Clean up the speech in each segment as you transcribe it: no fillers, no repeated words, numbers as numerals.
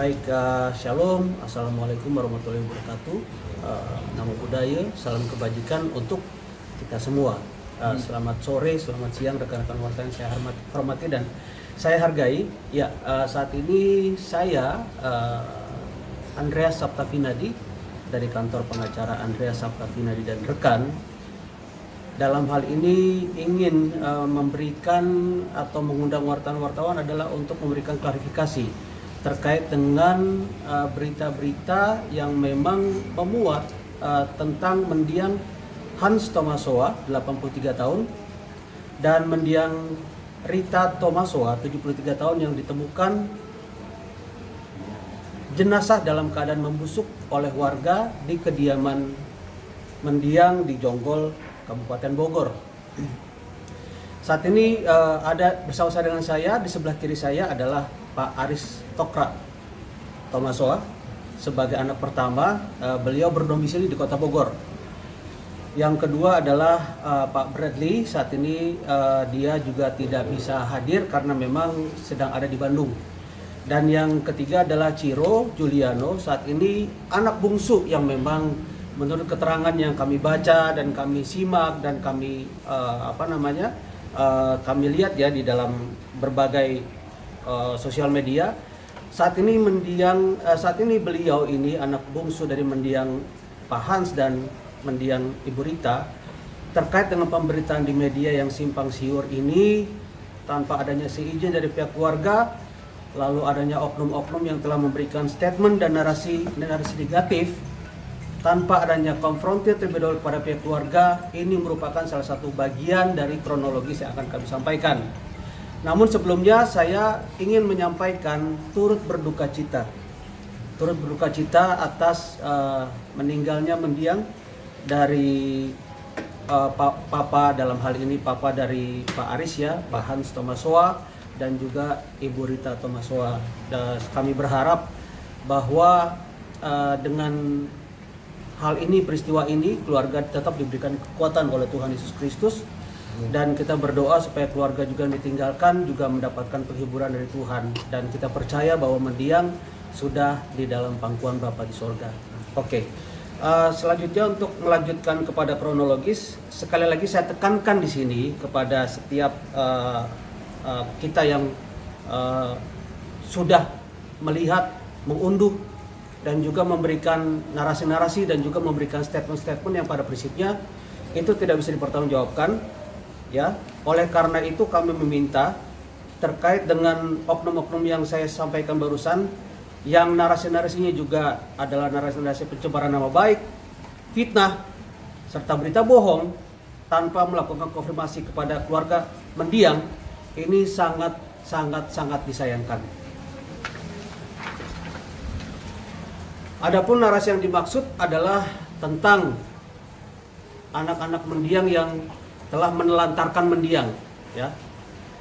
Baik, Shalom, Assalamualaikum warahmatullahi wabarakatuh. Namo Buddhaya, salam kebajikan untuk kita semua. Selamat sore, selamat siang rekan-rekan wartawan yang saya hormati dan saya hargai. Ya, saat ini saya Andreas Saptavinadi dari kantor pengacara Andreas Saptavinadi dan rekan. Dalam hal ini ingin memberikan atau mengundang wartawan-wartawan adalah untuk memberikan klarifikasi terkait dengan berita-berita yang memang memuat tentang mendiang Hans Thomasoa 83 tahun dan mendiang Rita Thomasoa 73 tahun yang ditemukan jenazah dalam keadaan membusuk oleh warga di kediaman mendiang di Jonggol, Kabupaten Bogor. Saat ini ada bersama dengan saya, di sebelah kiri saya adalah Pak Aris Tokra Thomasoa sebagai anak pertama. Beliau berdomisili di Kota Bogor. Yang kedua adalah Pak Bradley. Saat ini dia juga tidak bisa hadir karena memang sedang ada di Bandung. Dan yang ketiga adalah Ciro Juliano. Saat ini anak bungsu yang memang menurut keterangan yang kami baca dan kami simak dan kami kami lihat ya di dalam berbagai sosial media. Saat ini beliau ini anak bungsu dari mendiang Pak Hans dan mendiang Ibu Rita. Terkait dengan pemberitaan di media yang simpang siur ini tanpa adanya seizin dari pihak keluarga, lalu adanya oknum-oknum yang telah memberikan statement dan narasi negatif tanpa adanya konfrontir terlebih dahulu kepada pihak keluarga, ini merupakan salah satu bagian dari kronologis yang akan kami sampaikan. Namun sebelumnya saya ingin menyampaikan turut berduka cita atas meninggalnya mendiang dari Papa, dalam hal ini Papa dari Pak Aris ya, Pak Hans Thomasoa dan juga Ibu Rita Thomasoa. Kami berharap bahwa dengan hal ini, peristiwa ini, keluarga tetap diberikan kekuatan oleh Tuhan Yesus Kristus. Dan kita berdoa supaya keluarga juga yang ditinggalkan juga mendapatkan penghiburan dari Tuhan. Dan kita percaya bahwa mendiang sudah di dalam pangkuan Bapa di sorga. Oke. Selanjutnya untuk melanjutkan kepada kronologis, sekali lagi saya tekankan di sini kepada setiap kita yang sudah melihat, mengunduh dan juga memberikan narasi-narasi dan juga memberikan statement-statement yang pada prinsipnya itu tidak bisa dipertanggungjawabkan. Ya, oleh karena itu kami meminta terkait dengan oknum-oknum yang saya sampaikan barusan, yang narasi-narasinya juga adalah narasi-narasi pencemaran nama baik, fitnah, serta berita bohong tanpa melakukan konfirmasi kepada keluarga mendiang, ini sangat disayangkan. Adapun narasi yang dimaksud adalah tentang anak-anak mendiang yang telah menelantarkan mendiang, ya.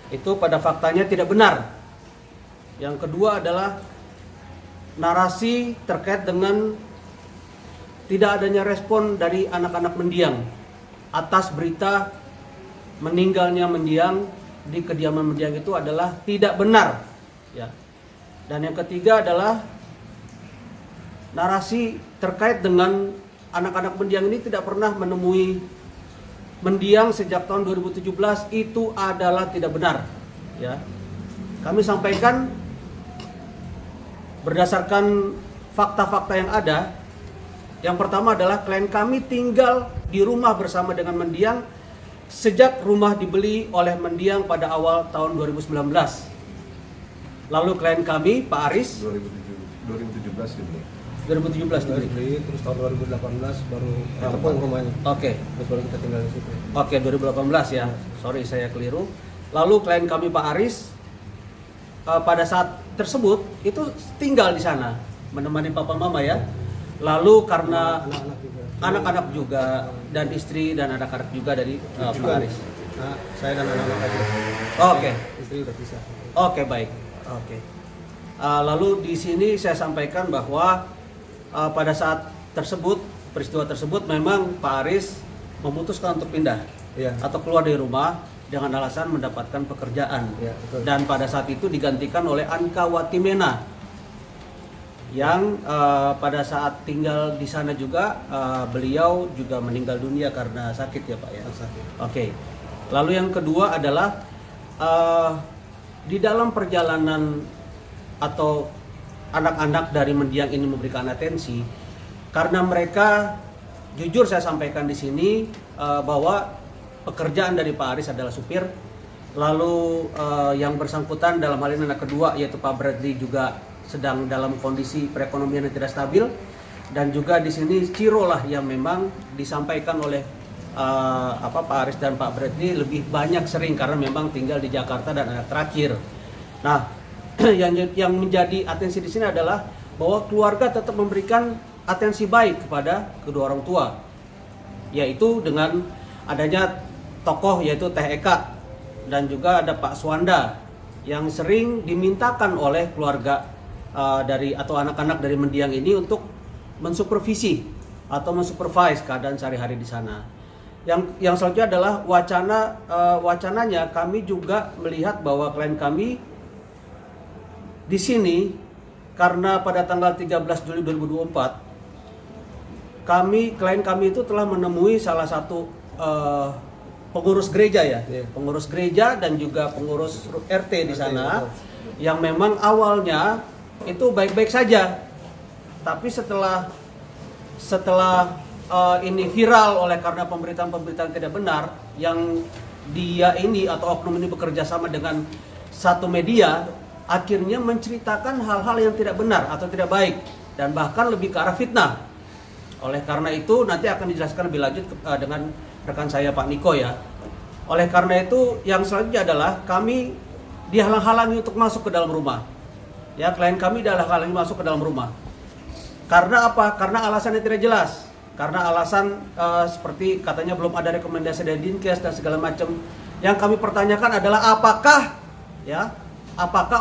Itu pada faktanya tidak benar. Yang kedua adalah narasi terkait dengan tidak adanya respon dari anak-anak mendiang atas berita meninggalnya mendiang di kediaman mendiang itu adalah tidak benar, ya. Dan yang ketiga adalah narasi terkait dengan anak-anak mendiang ini tidak pernah menemui mendiang sejak tahun 2017 itu adalah tidak benar, ya. Kami sampaikan berdasarkan fakta-fakta yang ada. Yang pertama adalah klien kami tinggal di rumah bersama dengan mendiang sejak rumah dibeli oleh mendiang pada awal tahun 2019. Lalu klien kami Pak Aris 2017 dibeli. 2017 dibeli. Terus tahun 2018 baru rampung rumahnya. Oke. Terus baru kita tinggal di situ. Oke, 2018 ya. Sorry saya keliru. Lalu klien kami Pak Aris pada saat tersebut itu tinggal di sana menemani papa mama ya. Lalu karena anak-anak juga dan istri dan anak-anak juga dari Pak Aris. Nah, saya dan anak-anak aja. Oke. Istri udah pisah. Oke, baik. Oke. Lalu di sini saya sampaikan bahwa pada saat tersebut, peristiwa tersebut memang Pak Aris memutuskan untuk pindah atau keluar dari rumah dengan alasan mendapatkan pekerjaan. Ya, betul. Dan pada saat itu digantikan oleh Anka Watimena yang pada saat tinggal di sana juga beliau juga meninggal dunia karena sakit ya Pak ya. Sakit. Oke. Lalu yang kedua adalah di dalam perjalanan atau anak-anak dari mendiang ini memberikan atensi karena mereka jujur saya sampaikan di sini bahwa pekerjaan dari Pak Aris adalah supir. Lalu yang bersangkutan dalam hal ini anak kedua yaitu Pak Bradley juga sedang dalam kondisi perekonomian yang tidak stabil, dan juga di sini Ciro lah yang memang disampaikan oleh Pak Aris dan Pak Bradley lebih banyak sering karena memang tinggal di Jakarta dan anak terakhir. Nah, yang menjadi atensi di sini adalah bahwa keluarga tetap memberikan atensi baik kepada kedua orang tua, yaitu dengan adanya tokoh yaitu Teh Eka dan juga ada Pak Suwanda yang sering dimintakan oleh keluarga dari atau anak-anak dari mendiang ini untuk mensupervisi atau mensupervise keadaan sehari-hari di sana. Yang selanjutnya adalah wacananya kami juga melihat bahwa klien kami di sini karena pada tanggal 13 Juli 2024 klien kami itu telah menemui salah satu pengurus gereja ya, pengurus gereja dan juga pengurus RT di sana yang memang awalnya itu baik-baik saja, tapi setelah ini viral oleh karena pemberitaan-pemberitaan tidak benar yang dia ini atau oknum ini bekerja sama dengan satu media, akhirnya menceritakan hal-hal yang tidak benar atau tidak baik dan bahkan lebih ke arah fitnah. Oleh karena itu nanti akan dijelaskan lebih lanjut dengan rekan saya Pak Niko ya. Oleh karena itu yang selanjutnya adalah kami dihalang-halangi untuk masuk ke dalam rumah. Ya, klien kami dihalang-halangi masuk ke dalam rumah. Karena apa? Karena alasannya tidak jelas. Karena alasan seperti katanya belum ada rekomendasi dari Dinkes dan segala macam. Yang kami pertanyakan adalah apakah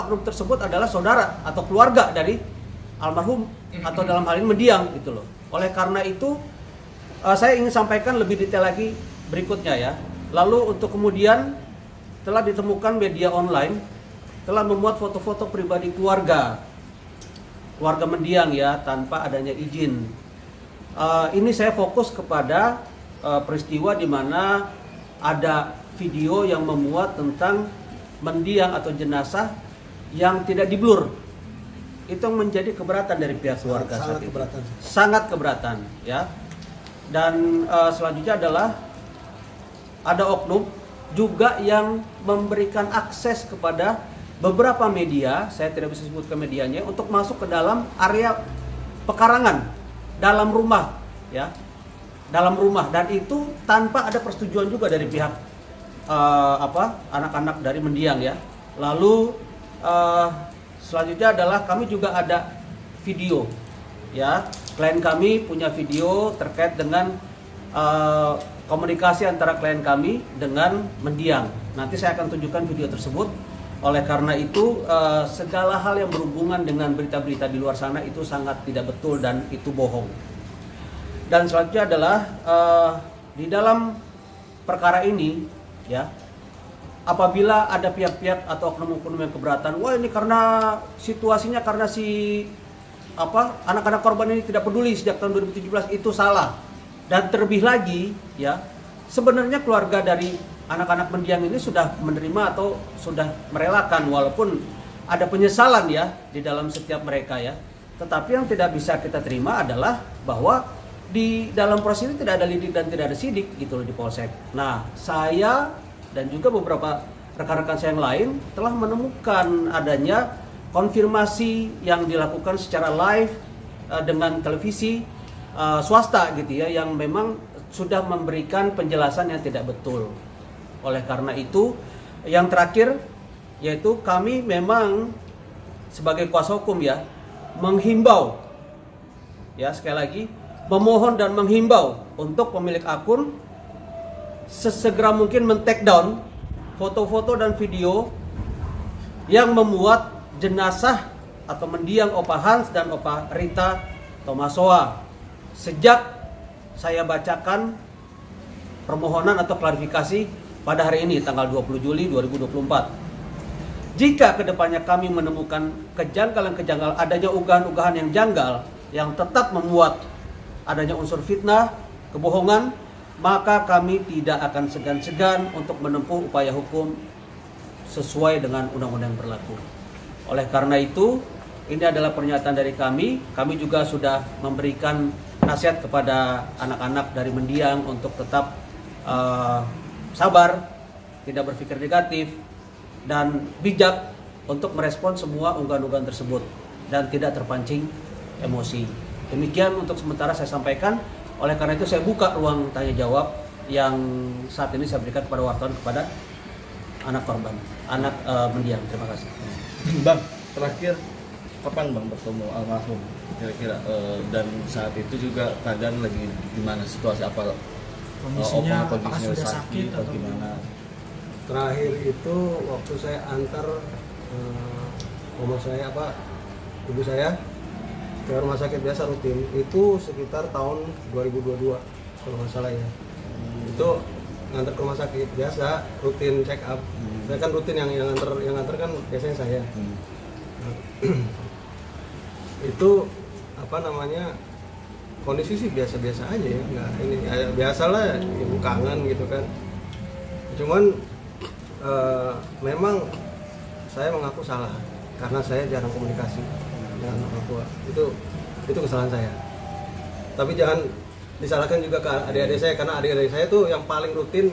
oknum tersebut adalah saudara atau keluarga dari almarhum atau dalam hal ini mendiang gitu loh. Oleh karena itu saya ingin sampaikan lebih detail lagi berikutnya ya. Lalu untuk kemudian telah ditemukan media online telah memuat foto-foto pribadi keluarga mendiang ya tanpa adanya izin. Ini saya fokus kepada peristiwa di mana ada video yang memuat tentang mendiang atau jenazah yang tidak diblur. Itu menjadi keberatan dari pihak keluarga saat itu. Sangat keberatan ya. Dan selanjutnya adalah ada oknum juga yang memberikan akses kepada beberapa media, saya tidak bisa sebutkan medianya, untuk masuk ke dalam area pekarangan dalam rumah ya, dalam rumah, dan itu tanpa ada persetujuan juga dari pihak anak-anak dari mendiang ya. Lalu selanjutnya adalah kami juga ada video ya, klien kami punya video terkait dengan komunikasi antara klien kami dengan mendiang. Nanti saya akan tunjukkan video tersebut. Oleh karena itu segala hal yang berhubungan dengan berita-berita di luar sana itu sangat tidak betul dan itu bohong. Dan selanjutnya adalah di dalam perkara ini ya, apabila ada pihak-pihak atau oknum-oknum yang keberatan, wah ini karena situasinya karena anak-anak korban ini tidak peduli sejak tahun 2017, itu salah. Dan terlebih lagi ya, sebenarnya keluarga dari anak-anak mendiang ini sudah menerima atau sudah merelakan, walaupun ada penyesalan ya di dalam setiap mereka ya. Tetapi yang tidak bisa kita terima adalah bahwa di dalam proses ini tidak ada lidik dan tidak ada sidik gitu loh di Polsek. Nah, saya dan juga beberapa rekan-rekan saya yang lain telah menemukan adanya konfirmasi yang dilakukan secara live dengan televisi swasta gitu ya, yang memang sudah memberikan penjelasan yang tidak betul. Oleh karena itu, yang terakhir yaitu kami memang sebagai kuasa hukum ya menghimbau ya, sekali lagi memohon dan menghimbau untuk pemilik akun sesegera mungkin men-take down foto-foto dan video yang memuat jenazah atau mendiang Opa Hans dan Opa Rita Tomasoa sejak saya bacakan permohonan atau klarifikasi pada hari ini tanggal 20 Juli 2024. Jika kedepannya kami menemukan kejanggalan-kejanggalan, adanya unggahan-unggahan yang janggal, yang tetap memuat adanya unsur fitnah, kebohongan, maka kami tidak akan segan-segan untuk menempuh upaya hukum sesuai dengan undang-undang yang berlaku. Oleh karena itu, ini adalah pernyataan dari kami. Kami juga sudah memberikan nasihat kepada anak-anak dari mendiang untuk tetap sabar, tidak berpikir negatif, dan bijak untuk merespon semua unggahan-unggahan tersebut dan tidak terpancing emosi. Demikian untuk sementara saya sampaikan. Oleh karena itu saya buka ruang tanya jawab yang saat ini saya berikan kepada wartawan, kepada anak korban, anak mendiang. Terima kasih. Bang, terakhir kapan Bang bertemu almarhum kira-kira, dan saat itu juga keadaan lagi gimana, situasi apa? Kondisinya apakah kondisinya sudah sakit atau atau gimana? Terakhir itu waktu saya antar ibu saya ke rumah sakit biasa rutin, itu sekitar tahun 2022 kalau nggak salah ya. Itu ngantar ke rumah sakit biasa, rutin check up. Saya kan rutin yang nganter kan biasanya saya. Itu kondisi sih biasa-biasa aja ya, nggak ini biasalah, ibu kangen gitu kan. Cuman memang saya mengaku salah karena saya jarang komunikasi dengan orang tua. Itu kesalahan saya. Tapi jangan disalahkan juga ke adik-adik saya, karena adik-adik saya tuh yang paling rutin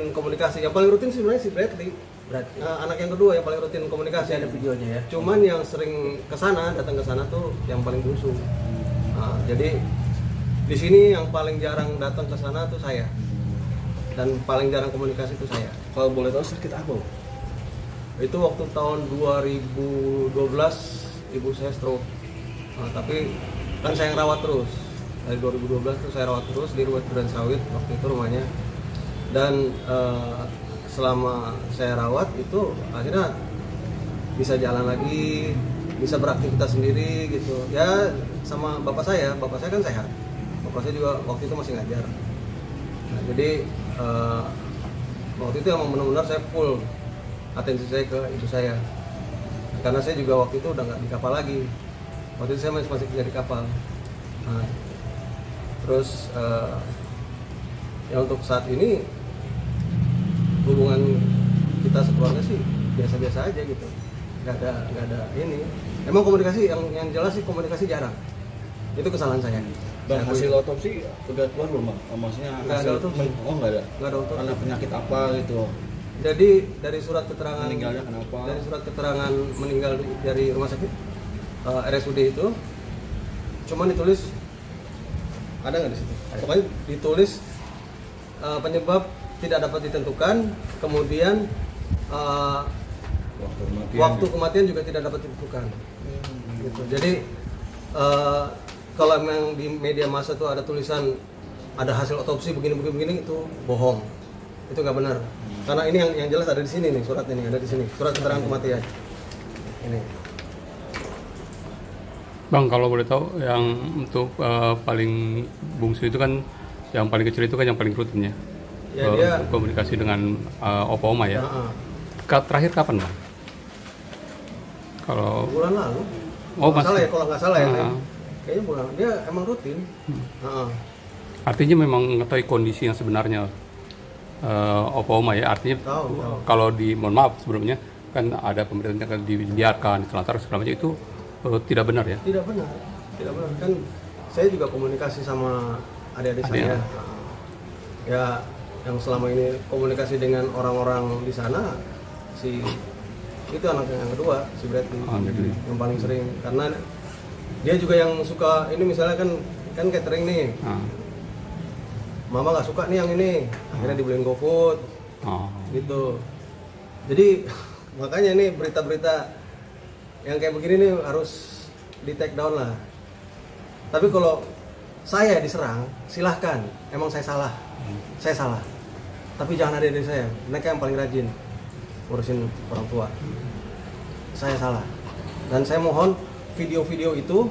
komunikasi. Yang paling rutin sebenarnya si Bradley. Anak yang kedua yang paling rutin komunikasi. Ada videonya ya. Cuman yang sering datang ke sana tuh yang paling bungsu. Jadi di sini yang paling jarang datang ke sana tuh saya. Dan paling jarang komunikasi itu saya. Kalau boleh tahu sakit apa? Itu waktu tahun 2012 ibu saya stroke. Tapi kan saya yang rawat terus. Dari 2012 tuh saya rawat terus di Ruwet Duren Sawit waktu itu rumahnya. Dan selama saya rawat itu akhirnya bisa jalan lagi, bisa beraktivitas sendiri gitu. Ya sama bapak saya kan sehat. Bapak saya juga waktu itu masih ngajar. Nah, jadi waktu itu emang benar-benar saya full atensi saya ke ibu saya, karena saya juga waktu itu udah nggak di kapal lagi. Waktu itu saya masih kerja di kapal. Nah, terus ya untuk saat ini hubungan kita sekeluarga sih biasa-biasa aja gitu, nggak ada ini. Emang komunikasi yang jelas sih komunikasi jarang. Itu kesalahan saya. Bang, hasil otopsi udah keluar belum Bang? Maksudnya nggak ada otopsi. Oh nggak ada. Nggak ada otopsi. Karena penyakit apa gitu? Jadi dari surat keterangan Meninggalnya kenapa? Dari surat keterangan meninggal dari rumah sakit RSUD itu cuman ditulis, ada nggak di situ? Pokoknya ditulis penyebab tidak dapat ditentukan, kemudian waktu kematian juga tidak dapat ditentukan. Gitu. Jadi kalau memang di media massa tuh ada tulisan ada hasil otopsi begini itu bohong, itu nggak benar. Karena ini yang jelas ada di sini nih, surat ini ada di sini, surat keterangan kematian ini. Bang, kalau boleh tahu yang untuk paling bungsu itu kan, yang paling kecil itu kan yang paling rutin ya, dia komunikasi dengan opa oma ya. Terakhir kapan Bang? Kalau bulan lalu. Kalau nggak salah ya. Kayaknya bulan, dia emang rutin. Artinya memang mengetahui kondisi yang sebenarnya opa oma ya. Artinya tahu. Kalau mohon maaf sebelumnya kan ada pemberitaan yang dibiarkan telantar segala macam itu tidak benar ya? Tidak benar. Kan saya juga komunikasi sama adik-adik saya. Ya yang selama ini komunikasi dengan orang-orang di sana, itu anak yang kedua, si Bradley, yang paling sering. Karena dia juga yang suka ini, misalnya kan catering nih, mama nggak suka nih yang ini, akhirnya dibeliin GoFood, gitu. Jadi makanya nih berita-berita yang kayak begini nih harus di take down lah. Tapi kalau saya diserang, silahkan, emang saya salah. Tapi jangan ada dari saya, mereka yang paling rajin ngurusin orang tua. Saya salah, dan saya mohon video-video itu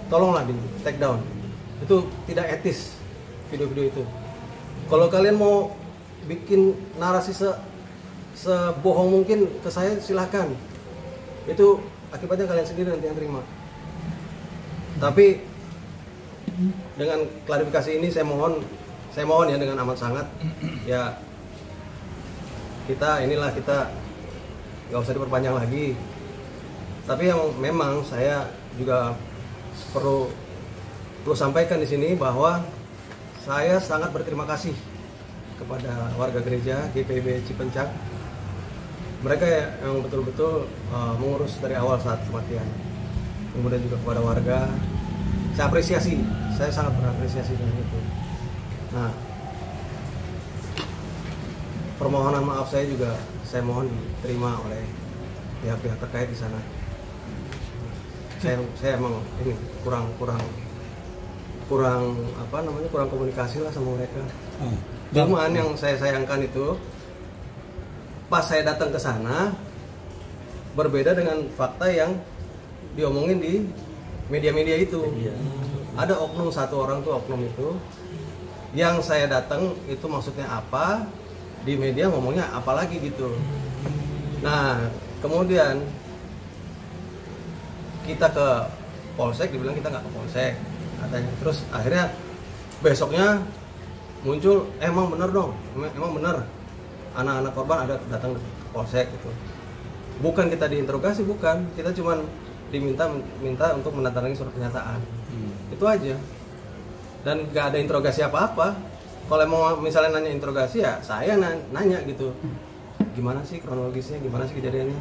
tolonglah di take down. Itu tidak etis, video-video itu. Kalau kalian mau bikin narasi sebohong mungkin ke saya, silakan. Itu akibatnya kalian sendiri nanti yang terima. Tapi dengan klarifikasi ini saya mohon ya dengan amat sangat ya, kita nggak usah diperpanjang lagi. Tapi yang memang saya juga perlu sampaikan di sini bahwa saya sangat berterima kasih kepada warga gereja GPIB Cipencak. Mereka yang betul-betul mengurus dari awal saat kematian. Kemudian juga kepada warga, saya apresiasi, saya sangat berapresiasi dengan itu. Nah, permohonan maaf saya juga saya mohon diterima oleh pihak-pihak terkait di sana. Saya emang ini kurang komunikasi lah sama mereka. Cuman yang saya sayangkan itu pas saya datang ke sana berbeda dengan fakta yang diomongin di media-media itu. Ada satu orang tuh oknum itu yang saya datang itu maksudnya apa, di media ngomongnya apa lagi gitu. Nah, kemudian kita ke polsek, dibilang kita nggak ke polsek katanya. Terus akhirnya besoknya muncul, emang bener dong, emang bener anak-anak korban ada datang ke polsek gitu. Bukan kita diinterogasi, bukan, kita cuman diminta untuk menandatangani surat pernyataan. Itu aja. Dan nggak ada interogasi apa-apa. Kalau mau misalnya nanya interogasi ya saya nanya gitu, gimana sih kronologisnya, gimana sih kejadiannya,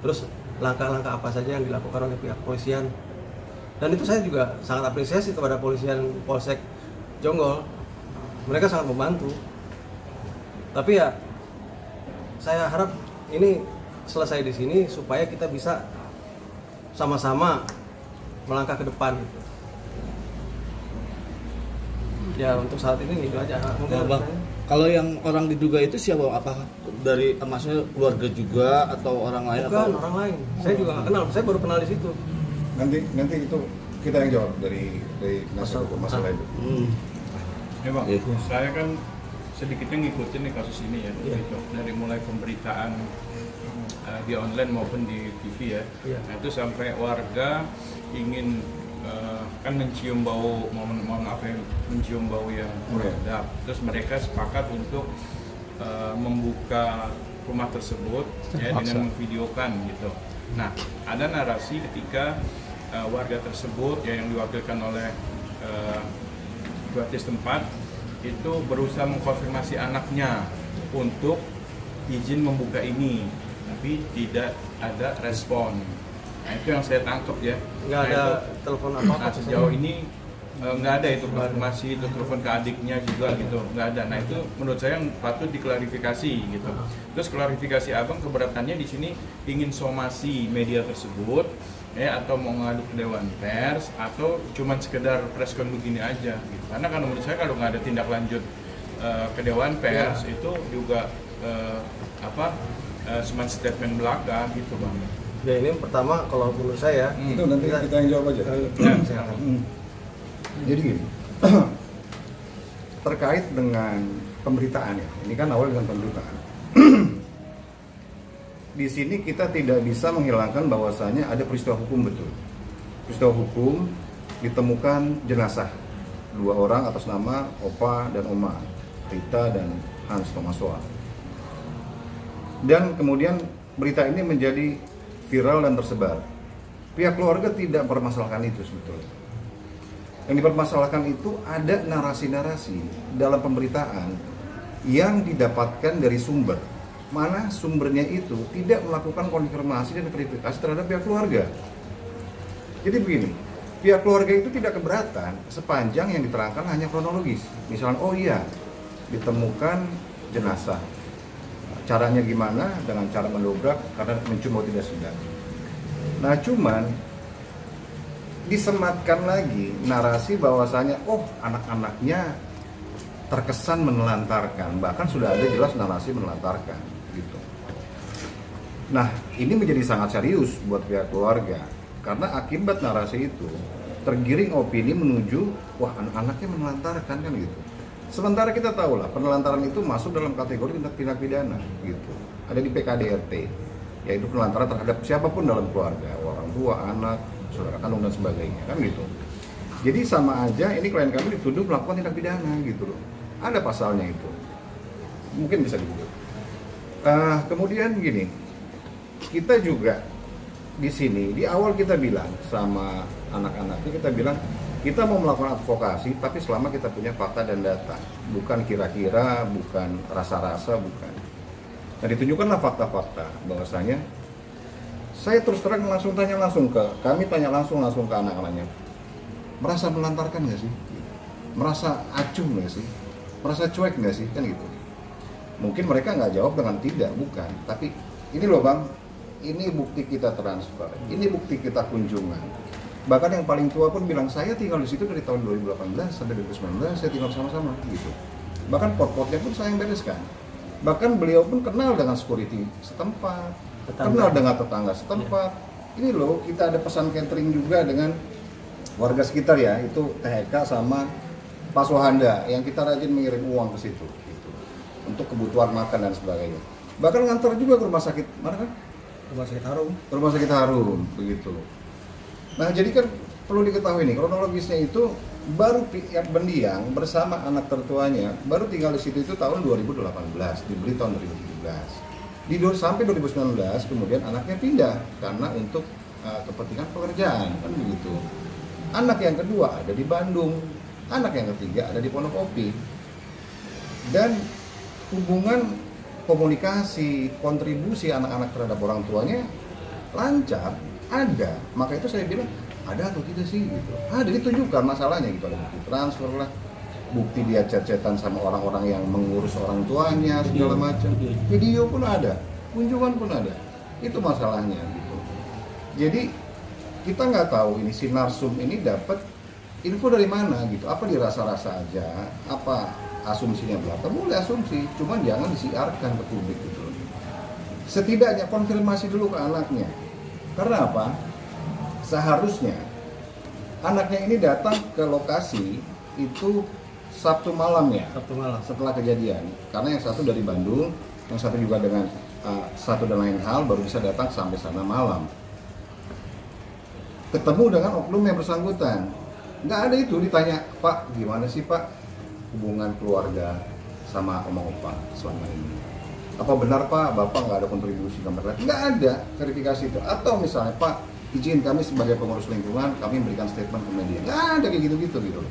terus langkah-langkah apa saja yang dilakukan oleh pihak kepolisian. Dan itu saya juga sangat apresiasi kepada polisian Polsek Jonggol, mereka sangat membantu. Tapi ya saya harap ini selesai di sini supaya kita bisa sama-sama melangkah ke depan gitu. Ya untuk saat ini itu aja. Mungkin kalau yang orang diduga itu siapa? Apakah dari maksudnya keluarga juga atau orang lain? Bukan, atau orang lain. Saya juga nggak kenal. Saya baru kenal di situ. Nanti itu kita yang jawab dari masalah itu. Ya Bang, saya kan sedikitnya ngikutin nih kasus ini ya, gitu. Dari mulai pemberitaan di online maupun di TV ya. Nah, itu sampai warga ingin kan mencium bau, mohon maaf ya, mencium bau yang kurang sedap. Terus mereka sepakat untuk membuka rumah tersebut ya, dengan memvideokan gitu. Nah, ada narasi ketika warga tersebut ya, yang diwakilkan oleh bupati setempat itu berusaha mengkonfirmasi anaknya untuk izin membuka ini, tapi tidak ada respon. Nah, itu yang saya tangkap ya. Nggak ada telepon apa-apa. Nah, sejauh ini nggak ada itu konfirmasi, itu telepon ke adiknya juga gitu, nggak ada. Nah, itu menurut saya yang patut diklarifikasi gitu. Terus klarifikasi abang, keberatannya di sini ingin somasi media tersebut ya, atau mau ngadu ke Dewan Pers, atau cuman sekedar preskon begini aja gitu. Karena kan menurut saya kalau nggak ada tindak lanjut ke Dewan Pers itu juga cuma statement belaka gitu Bang. Ya ini pertama kalau menurut saya itu nanti kita yang jawab aja. Jadi gini, terkait dengan pemberitaan ya, ini kan awal dengan pemberitaan. Di sini kita tidak bisa menghilangkan bahwasanya ada peristiwa hukum, betul. Peristiwa hukum, ditemukan jenazah 2 orang atas nama Opa dan Oma, Rita dan Hans Tomasoa. Dan kemudian berita ini menjadi viral dan tersebar. Pihak keluarga tidak mempermasalahkan itu sebetulnya. Yang dipermasalahkan itu ada narasi-narasi dalam pemberitaan yang didapatkan dari sumber, mana sumbernya itu tidak melakukan konfirmasi dan verifikasi terhadap pihak keluarga. Jadi begini, pihak keluarga itu tidak keberatan sepanjang yang diterangkan hanya kronologis. Misalnya, oh iya, ditemukan jenazah. Caranya gimana? Dengan cara mendobrak karena mencium bau tidak sedap. Nah, cuman disematkan lagi narasi bahwasanya oh, anak-anaknya terkesan menelantarkan, bahkan sudah ada jelas narasi menelantarkan gitu. Nah, ini menjadi sangat serius buat pihak keluarga karena akibat narasi itu tergiring opini menuju wah, anak-anaknya menelantarkan kan gitu. Sementara kita tahu lah penelantaran itu masuk dalam kategori tindak pidana gitu. Ada di PKDRT, yaitu penelantaran terhadap siapapun dalam keluarga, orang tua, anak, saudara kandung dan sebagainya, kan gitu. Jadi sama aja ini klien kami dituduh melakukan tindak pidana gitu loh. Ada pasalnya itu. Mungkin bisa dibuka. Kemudian gini, kita juga di sini di awal kita bilang sama anak-anak kita bilang kita mau melakukan advokasi tapi selama kita punya fakta dan data, bukan kira-kira, bukan rasa-rasa, bukan. Nah ditunjukkanlah fakta-fakta bahwasanya saya terus terang langsung tanya langsung ke kami tanya langsung ke anak-anaknya, merasa melantarkan nggak sih? Merasa acuh nggak sih? Merasa cuek nggak sih? Kan gitu. Mungkin mereka nggak jawab dengan tidak, bukan. Tapi ini loh bang, ini bukti kita transfer, ini bukti kita kunjungan. Bahkan yang paling tua pun bilang, saya tinggal di situ dari tahun 2018 sampai 2019, saya tinggal sama-sama gitu. Bahkan pot-potnya pun saya yang bereskan. Bahkan beliau pun kenal dengan security setempat, kenal dengan tetangga setempat. Ini loh, kita ada pesan catering juga dengan warga sekitar ya, itu THK sama Pak Sohanda yang kita rajin mengirim uang ke situ gitu, untuk kebutuhan makan dan sebagainya. Bahkan ngantar juga ke rumah sakit, mana kan? Rumah sakit Harum. Ke rumah sakit Harum, begitu. Nah jadi kan perlu diketahui nih kronologisnya itu baru pihak Bendiang bersama anak tertuanya baru tinggal di situ itu tahun 2018, dibeli tahun 2017. Sampai 2019 kemudian anaknya pindah karena untuk kepentingan pekerjaan kan begitu. Anak yang kedua ada di Bandung, anak yang ketiga ada di Pondokopi. Dan hubungan komunikasi, kontribusi anak-anak terhadap orang tuanya lancar. Ada, maka itu saya bilang ada atau tidak sih gitu. Ada, ditunjukkan masalahnya gitu, ada bukti transfer lah, bukti dia chat-chatan sama orang-orang yang mengurus orang tuanya segala macam, video pun ada, kunjungan pun ada. Itu masalahnya gitu. Jadi kita nggak tahu ini si narsum ini dapat info dari mana gitu, apa dirasa-rasa aja, apa asumsinya belaka, boleh asumsi, cuman jangan disiarkan ke publik gitu. Setidaknya konfirmasi dulu ke anaknya. Karena apa? Seharusnya anaknya ini datang ke lokasi itu Sabtu malam ya. Sabtu malam. Setelah kejadian. Karena yang satu dari Bandung, yang satu juga dengan satu dan lain hal baru bisa datang sampai sana malam. Ketemu dengan oknum yang bersangkutan. Nggak ada itu ditanya, Pak, gimana sih Pak hubungan keluarga sama oma opa selama ini? Apa benar Pak, Bapak nggak ada kontribusi ke mereka? Nggak ada verifikasi itu. Atau misalnya Pak, izin kami sebagai pengurus lingkungan, kami memberikan statement ke media. Nggak ada kayak gitu-gitu gitu.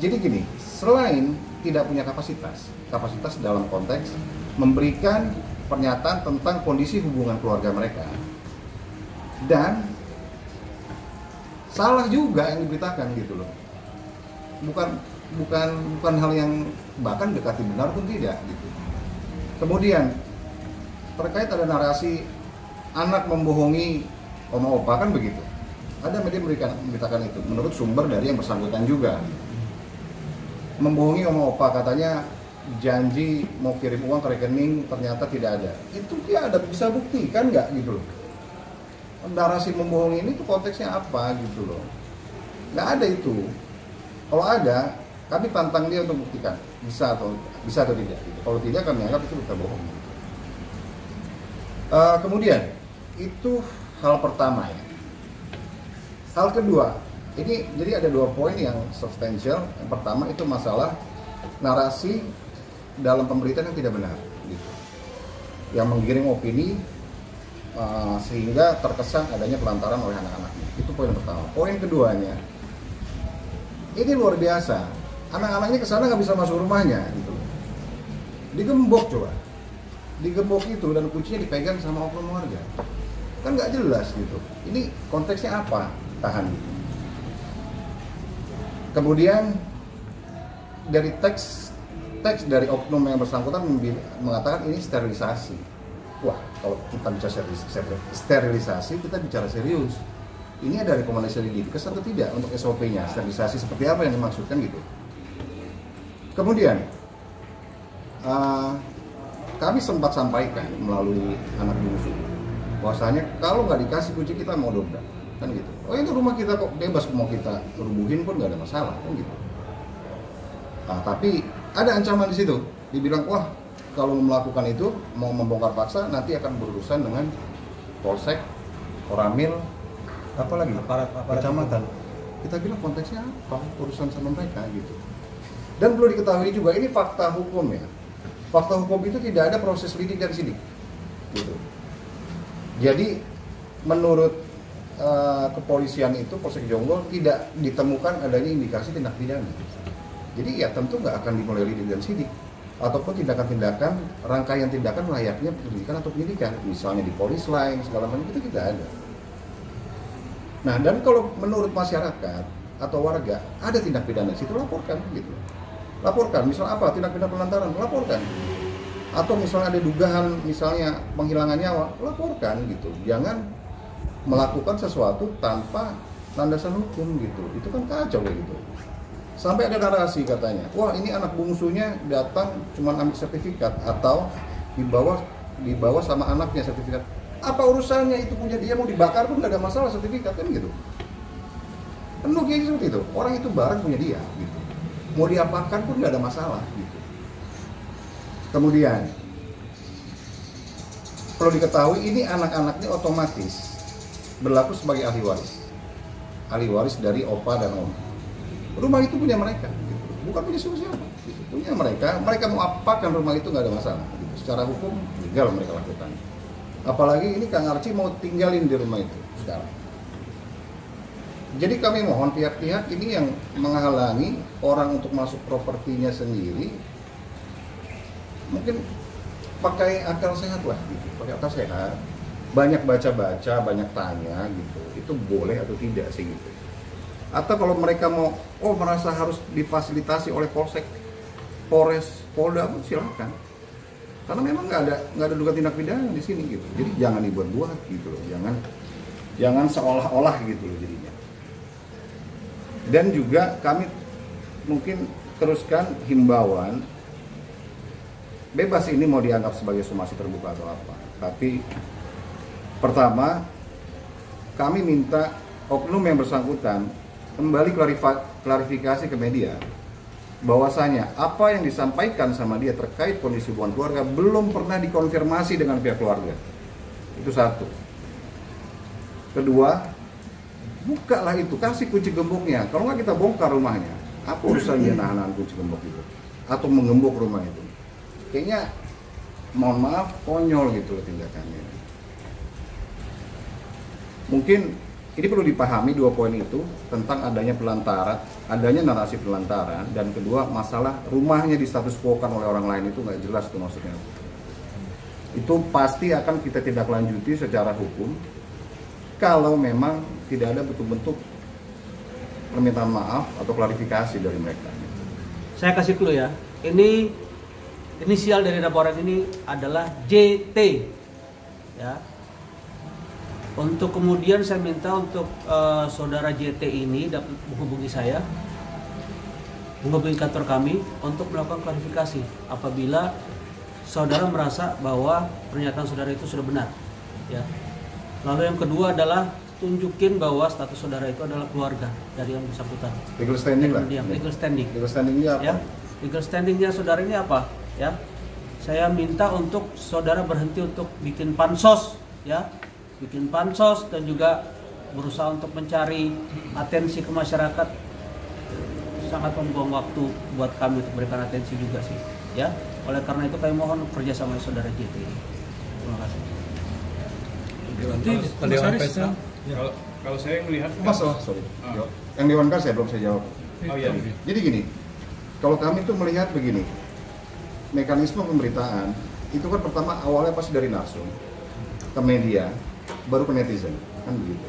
Jadi gini, selain tidak punya kapasitas dalam konteks memberikan pernyataan tentang kondisi hubungan keluarga mereka, dan salah juga yang diberitakan gitu loh. Bukan hal yang bahkan dekati benar pun tidak gitu. Kemudian terkait ada narasi anak membohongi oma opa kan begitu. Ada media memberitakan itu menurut sumber dari yang bersangkutan juga. Membohongi oma opa, katanya janji mau kirim uang ke rekening ternyata tidak ada. Itu dia ada bisa bukti kan nggak gitu loh. Narasi membohongi ini tuh konteksnya apa gitu loh. Nggak ada itu. Kalau ada, kami tantang dia untuk buktikan bisa atau tidak gitu. Kalau tidak kami anggap itu berita bohong gitu. Kemudian itu hal pertama ya. Hal kedua, ini jadi ada 2 poin yang substansial. Yang pertama itu masalah narasi dalam pemberitaan yang tidak benar gitu, yang menggiring opini sehingga terkesan adanya pelantaran oleh anak-anaknya. Itu poin pertama. Poin keduanya, ini luar biasa. Anak-anaknya kesana nggak bisa masuk rumahnya gitu. Digembok coba. Digembok itu dan kuncinya dipegang sama oknum warga. Kan nggak jelas gitu. Ini konteksnya apa? Tahan gitu. Kemudian dari teks dari oknum yang bersangkutan mengatakan ini sterilisasi. Wah, kalau kita bicara sterilisasi, kita bicara serius. Ini ada rekomendasi dari Dinkes atau tidak untuk SOP-nya, sterilisasi seperti apa yang dimaksudkan gitu. Kemudian kami sempat sampaikan melalui anak bungsu bahwasanya kalau nggak dikasih kunci kita mau dobrak kan gitu. Oh itu rumah kita kok bebas, mau kita rubuhin pun nggak ada masalah kan gitu. Nah, tapi ada ancaman di situ. Dibilang, wah kalau melakukan itu mau membongkar paksa nanti akan berurusan dengan polsek, koramil, apalagi aparat kecamatan. Kita bilang konteksnya apa? Urusan sama mereka gitu. Dan perlu diketahui juga ini fakta hukum ya. Fakta hukum itu tidak ada proses lidik dan sidik. Gitu. Jadi menurut kepolisian itu Polsek Jonggol tidak ditemukan adanya indikasi tindak pidana. Jadi ya tentu nggak akan dimulai lidik dan sidik ataupun tindakan-tindakan rangkaian tindakan layaknya penyelidikan atau penyidikan, misalnya di polis lain segala macam itu tidak ada. Nah, dan kalau menurut masyarakat atau warga ada tindak pidana situ laporkan gitu. Laporkan, misal apa? Tindak pidana penelantaran, laporkan. Atau misalnya ada dugaan misalnya penghilangan nyawa, laporkan gitu. Jangan melakukan sesuatu tanpa landasan hukum gitu. Itu kan kacau gitu. Sampai ada narasi katanya, wah ini anak bungsunya datang cuma ambil sertifikat atau dibawa sama anaknya sertifikat. Apa urusannya, itu punya dia, mau dibakar pun nggak ada masalah sertifikat kan gitu. Penuh kayak seperti itu. Orang itu barang punya dia gitu. Mau diapakan pun nggak ada masalah gitu. Kemudian perlu diketahui ini anak-anaknya otomatis berlaku sebagai ahli waris dari opa dan oma. Rumah itu punya mereka, gitu. Bukan punya siapa-siapa. Gitu. Punya mereka mau apakan rumah itu nggak ada masalah. Gitu. Secara hukum legal mereka lakukan. Apalagi ini Kang Arci mau tinggalin di rumah itu sekarang. Jadi kami mohon pihak-pihak ini yang menghalangi orang untuk masuk propertinya sendiri, mungkin pakai akal sehat lah, gitu. Pakai akal sehat. Banyak baca-baca, banyak tanya gitu. Itu boleh atau tidak sih gitu. Atau kalau mereka mau merasa harus difasilitasi oleh polsek, Polres, Polda pun silakan. Karena memang nggak ada dugaan tindak pidana di sini gitu. Jadi jangan dibuat-buat gitu loh. Jangan seolah-olah gitu loh jadinya. Dan juga kami mungkin teruskan himbauan, bebas ini mau dianggap sebagai somasi terbuka atau apa. Tapi pertama, kami minta oknum yang bersangkutan kembali klarifikasi ke media bahwasanya apa yang disampaikan sama dia terkait kondisi hubungan keluarga belum pernah dikonfirmasi dengan pihak keluarga. Itu satu. Kedua, bukalah itu, kasih kunci gemboknya. Kalau nggak kita bongkar rumahnya, apa urusannya nahan kunci gembok itu atau menggembok rumah itu? Kayaknya mohon maaf konyol gitu tindakannya. Mungkin ini perlu dipahami dua poin itu tentang adanya pelantaran, adanya narasi pelantaran, dan kedua masalah rumahnya di status quo-kan oleh orang lain itu nggak jelas tuh maksudnya. Itu pasti akan kita tindak lanjuti secara hukum kalau memang tidak ada bentuk-bentuk permintaan maaf atau klarifikasi dari mereka. Saya kasih clue ya. Ini inisial dari laporan ini adalah JT. Ya. Untuk kemudian saya minta untuk saudara JT ini dapat menghubungi saya, menghubungi kantor kami untuk melakukan klarifikasi apabila saudara merasa bahwa pernyataan saudara itu sudah benar. Ya. Lalu yang kedua adalah tunjukin bahwa status saudara itu adalah keluarga dari yang bersangkutan. Legal standing lah. Legal standing. Legal standingnya apa? Ya. Legal standingnya saudara ini apa? Ya. Saya minta untuk saudara berhenti untuk bikin pansos, ya. Bikin pansos dan juga berusaha untuk mencari atensi ke masyarakat. Sangat membuang waktu buat kami untuk berikan atensi juga sih, ya. Oleh karena itu kami mohon kerjasama saudara JT. Terima kasih. Kalau saya melihat yang Dewan Pers belum saya jawab. Oh iya. Jadi gini, kalau kami tuh melihat begini, mekanisme pemberitaan itu kan pertama awalnya pasti dari narsum ke media, baru ke netizen, kan begitu.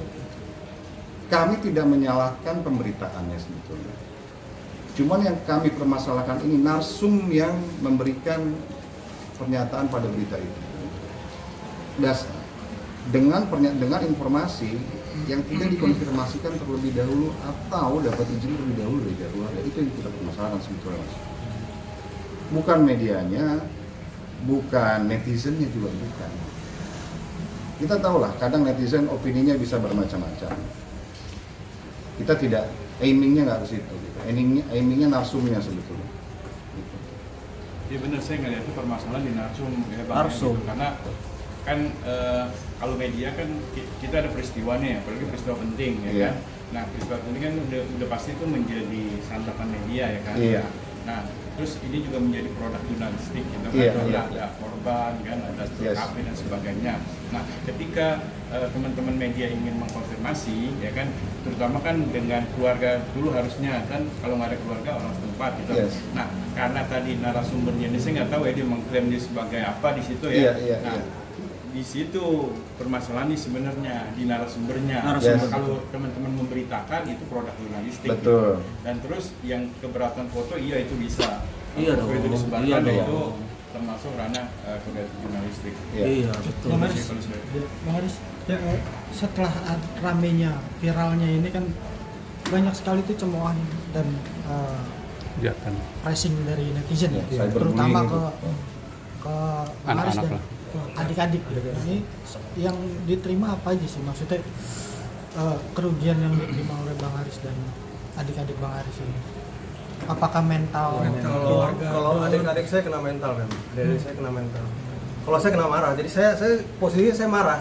Kami tidak menyalahkan pemberitaannya sebetulnya. Cuman yang kami permasalahkan ini narsum yang memberikan pernyataan pada berita itu. Dengan informasi yang tidak dikonfirmasikan terlebih dahulu atau dapat izin terlebih dahulu dari keluarga, itu yang kita permasalahkan sebetulnya, Mas. Bukan medianya, bukan netizennya juga bukan. Kita tahulah kadang netizen opininya bisa bermacam-macam. Kita tidak aimingnya nggak ke situ, gitu. Aimingnya narsumnya sebetulnya. Iya benar, saya ngeliat itu permasalahan di narsum ya Bang. Narsum. Gitu. Karena kan kalau media kan kita ada peristiwanya ya, apalagi peristiwa penting ya kan. Nah peristiwa penting kan udah pasti itu menjadi santapan media ya kan. Nah terus ini juga menjadi produk jurnalistik gitu kan, ada korban kan, ada TKP dan sebagainya. Nah ketika teman-teman media ingin mengkonfirmasi ya kan, terutama kan dengan keluarga dulu harusnya kan, kalau nggak ada keluarga orang setempat gitu. Nah karena tadi narasumbernya ini saya nggak tahu ya dia mengklaim dia sebagai apa di situ ya. Di situ permasalahan ini sebenarnya di narasumbernya. Kalau teman-teman memberitakan itu produk jurnalistik. Betul. Gitu. Dan terus yang keberatan foto itu bisa. Iya dong. Itu disebarkan itu termasuk ranah kegiatan jurnalistik. Iya betul. Bang Haris, ya, setelah ramenya viralnya ini kan banyak sekali tuh cemoohan dan pressing dari netizen ya, terutama ke Bang Haris dan adik-adik gitu. Ini yang diterima apa aja sih, maksudnya kerugian yang diterima oleh Bang Haris dan adik-adik Bang Haris ini? Apakah mental keluarga? Kalau adik-adik saya kena mental kan, adik-adik saya kena mental. Kalau saya kena marah, jadi saya posisinya saya marah.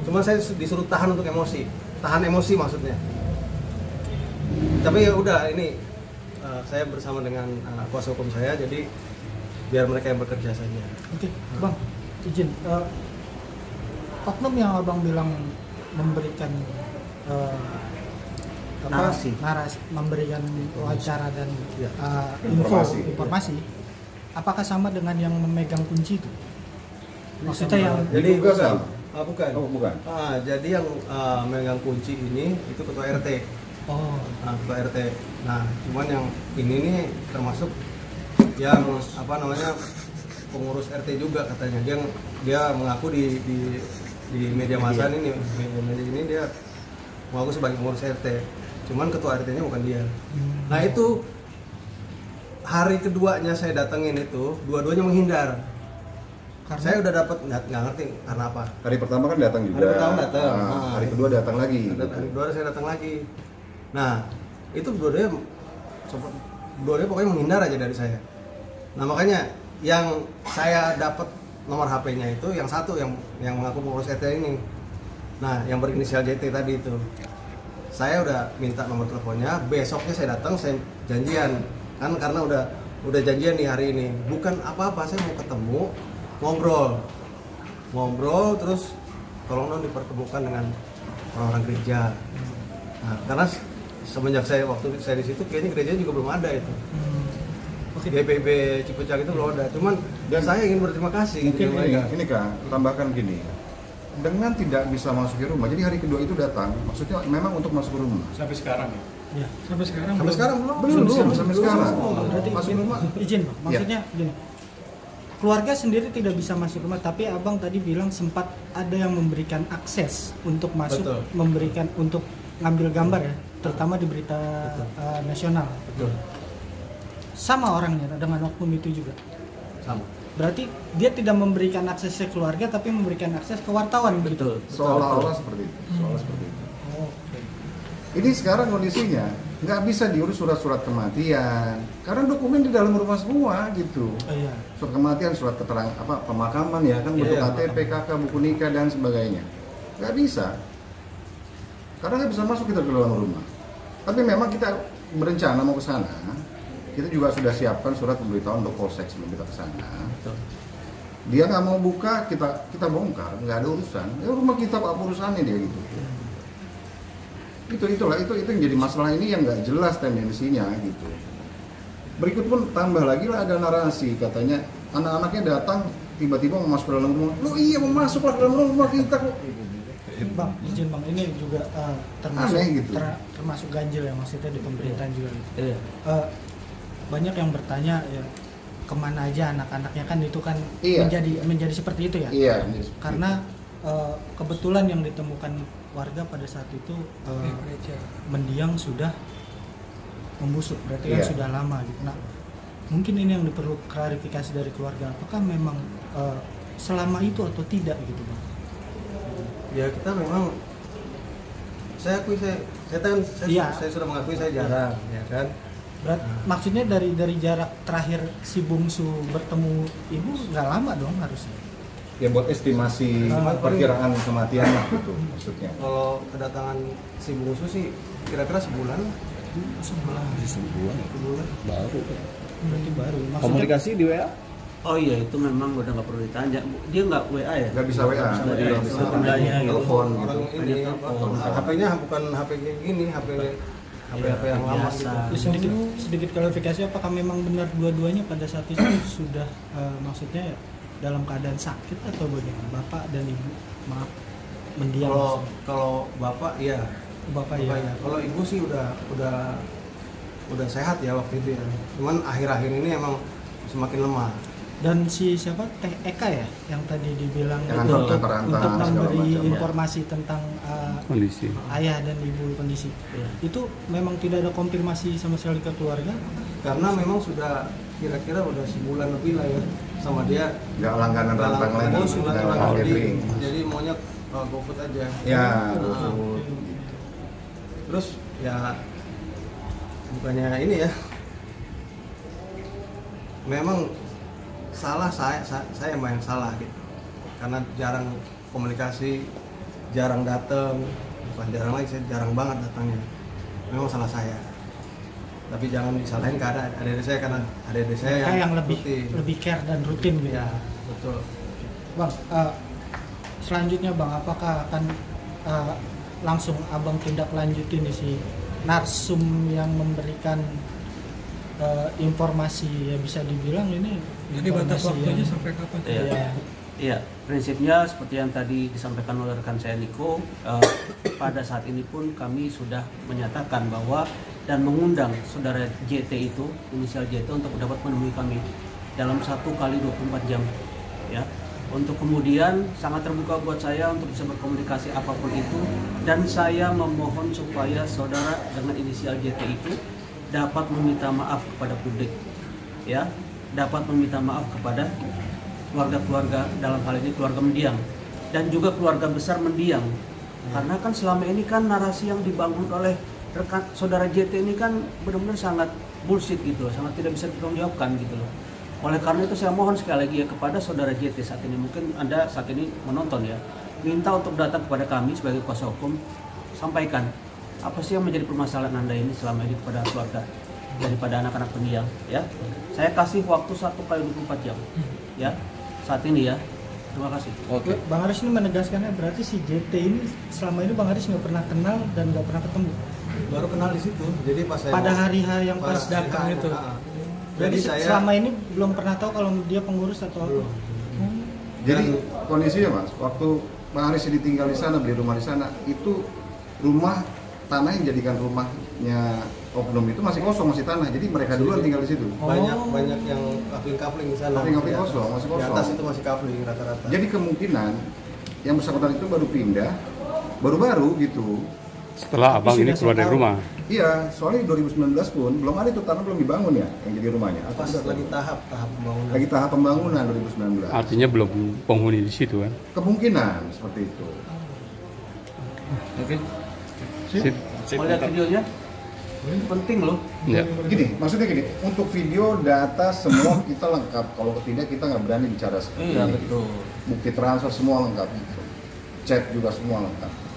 Cuma saya disuruh tahan untuk emosi, tahan emosi maksudnya. Tapi ya udah, ini saya bersama dengan kuasa hukum saya, jadi biar mereka yang bekerja saja. Oke, Bang, izin. Oknum yang Abang bilang memberikan narasi, memberikan wawancara dan informasi, apakah sama dengan yang memegang kunci itu? Maksudnya yang jadi bukan. Bukan. Jadi yang memegang kunci ini itu ketua RT. Ketua RT. Nah, cuman yang ini nih termasuk yang pengurus RT juga katanya. Dia mengaku di media massa ini dia mengaku sebagai pengurus RT. Cuman ketua RT-nya bukan dia. Nah itu hari keduanya saya datengin itu, dua-duanya menghindar. Karena saya udah dapat nggak ngerti karena apa. Hari pertama kan datang juga. Hari pertama datang. Hari kedua datang lagi. Hari kedua saya datang lagi. Nah itu dua-duanya pokoknya menghindar aja dari saya. Nah makanya yang saya dapat nomor HP-nya itu yang satu yang mengaku pengurus RT ini. Nah yang berinisial JT tadi itu. Saya udah minta nomor teleponnya, besoknya saya datang, saya janjian kan karena udah janjian nih hari ini. Bukan apa-apa, saya mau ketemu, ngobrol terus tolong dong dipertemukan dengan orang-orang gereja. Nah, karena semenjak waktu saya di situ kayaknya gereja juga belum ada itu. DPB Cipucang itu belum ada. Cuman saya ingin berterima kasih. Mungkin ini Kak, tambahkan gini. Dengan tidak bisa masuk ke rumah, jadi hari kedua itu datang, maksudnya memang untuk masuk ke rumah. Sampai sekarang ya? Sampai sekarang belum. Sampai sekarang. Berarti masuk rumah. Izin, Bang. Maksudnya gini. Keluarga sendiri tidak bisa masuk rumah, tapi Abang tadi bilang sempat ada yang memberikan akses untuk masuk, memberikan untuk ngambil gambar ya, terutama di berita nasional. Betul. Sama orangnya dengan oknum itu juga. Sama. Berarti dia tidak memberikan akses ke keluarga, tapi memberikan akses ke wartawan. Betul. Seolah-olah seperti itu. Ini sekarang kondisinya nggak bisa diurus surat-surat kematian, karena dokumen di dalam rumah semua gitu. Surat kematian, surat keterangan pemakaman ya kan, bentuk KTP, KK, buku nikah dan sebagainya. Nggak bisa, karena nggak bisa masuk kita ke dalam rumah. Tapi memang kita berencana mau ke sana. Kita juga sudah siapkan surat pemberitahuan untuk Polsek sebelum kita ke sana. Dia nggak mau buka, kita bongkar, nggak ada urusan. Ya rumah kita apa urusannya dia gitu. Itu yang jadi masalah ini yang nggak jelas tendensinya gitu. Berikut pun tambah lagi lah ada narasi katanya anak-anaknya datang tiba-tiba mau masuk ke dalam rumah. Lo iya mau masuk ke dalam rumah kita kok. Bang, izin Bang, ini juga termasuk gitu. termasuk ganjil ya, maksudnya di pemerintahan juga gitu. Banyak yang bertanya ya kemana aja anak-anaknya kan itu kan menjadi seperti itu ya. Karena kebetulan yang ditemukan warga pada saat itu mendiang sudah membusuk, berarti kan sudah lama gitu. Nah, mungkin ini yang perlu klarifikasi dari keluarga, apakah memang selama itu atau tidak gitu Bang? Ya kita memang, saya akui saya sudah mengakui saya jarang ya kan. Maksudnya dari jarak terakhir si bungsu bertemu ibu nggak lama dong harusnya? Ya buat estimasi perkiraan kematian lah gitu maksudnya. Kalau kedatangan si bungsu sih kira-kira sebulan. Sebulan baru. Berarti baru. Maksudnya, Komunikasi di WA? Oh iya, itu memang udah nggak perlu ditanya. Dia nggak WA ya? Nggak bisa WA. Nggak bisa telepon gitu. Orang ini HP-nya bukan HP kayak gini, HP yang lama gitu. Sedikit klarifikasi, apakah memang benar dua-duanya pada saat itu sudah maksudnya dalam keadaan sakit atau bagaimana? Bapak dan ibu, maaf, mendiam. Kalau bapak iya. Bapak ya. Kalau ibu sih udah sehat ya waktu itu ya. Cuman akhir-akhir ini emang semakin lemah. Dan si siapa Teh Eka ya yang tadi dibilang untuk memberi informasi tentang kondisi ayah dan ibu kondisi. Itu memang tidak ada konfirmasi sama sekali ke keluarga? Karena memang sudah kira-kira udah sebulan lebih lah ya sama dia. Nggak langganan rantang lagi. Jadi maunya GoFood aja. Ya, GoFood. Terus ya bukannya ini ya. Memang salah saya yang salah gitu. Karena jarang komunikasi, jarang datang. Bukan jarang lagi, saya jarang banget datangnya. Memang salah saya. Tapi jangan disalahin ke adik-adik saya karena adik-adik saya yang lebih care dan rutin gitu. Ya, betul. Bang, selanjutnya Bang, apakah akan langsung Abang tindak lanjutin di si narsum yang memberikan informasi ya bisa dibilang ini. Jadi batas waktunya sampai kapan? Iya, prinsipnya seperti yang tadi disampaikan oleh rekan saya Niko, pada saat ini pun kami sudah menyatakan bahwa dan mengundang saudara JT itu, inisial JT, untuk dapat menemui kami dalam 1 kali 24 jam. Ya, untuk kemudian sangat terbuka buat saya untuk bisa berkomunikasi apapun itu, dan saya memohon supaya saudara dengan inisial JT itu dapat meminta maaf kepada publik, ya, dapat meminta maaf kepada keluarga-keluarga, dalam hal ini keluarga mendiang dan juga keluarga besar mendiang. Karena kan selama ini kan narasi yang dibangun oleh rekan saudara JT ini kan benar-benar sangat bullshit gitu loh, sangat tidak bisa dipertanggungjawabkan gitu loh. Oleh karena itu saya mohon sekali lagi ya kepada saudara JT saat ini, mungkin Anda saat ini menonton ya, minta untuk datang kepada kami sebagai kuasa hukum, sampaikan apa sih yang menjadi permasalahan Anda ini selama ini kepada keluarga daripada anak-anak pendiang ya. Saya kasih waktu 1 kali 24 jam ya saat ini ya. Terima kasih. Oke. Bang Aris ini menegaskannya berarti si JT ini selama ini Bang Aris nggak pernah kenal dan nggak pernah ketemu. Baru kenal di situ. Jadi pas saya pada hari H yang pas datang itu. Jadi saya selama ini belum pernah tahu kalau dia pengurus atau apa. Jadi kondisinya Mas, waktu Bang Aris ditinggal di sana, beli rumah di sana, itu rumah tanah yang jadikan rumahnya oknum itu masih kosong, masih tanah. Jadi mereka duluan tinggal di situ. Banyak yang kafling di sana. Kafling kosong, masih kosong. Di atas itu masih kafling rata-rata. Jadi kemungkinan yang bersangkutan itu baru pindah, baru-baru gitu. Setelah abang ini keluar dari rumah. Iya, soalnya 2019 pun belum ada itu tanah belum dibangun ya, yang jadi rumahnya. Pas lagi tahap pembangunan. Lagi tahap pembangunan 2019. Artinya belum penghuni di situ kan? Kemungkinan seperti itu. Oke. Sip. Mau lihat videonya? Penting loh. Ya. Gini, maksudnya gini, untuk video, data semua kita lengkap. Kalau tidak kita nggak berani bicara seperti ini. Betul. Bukti transfer semua lengkap. Chat juga semua lengkap.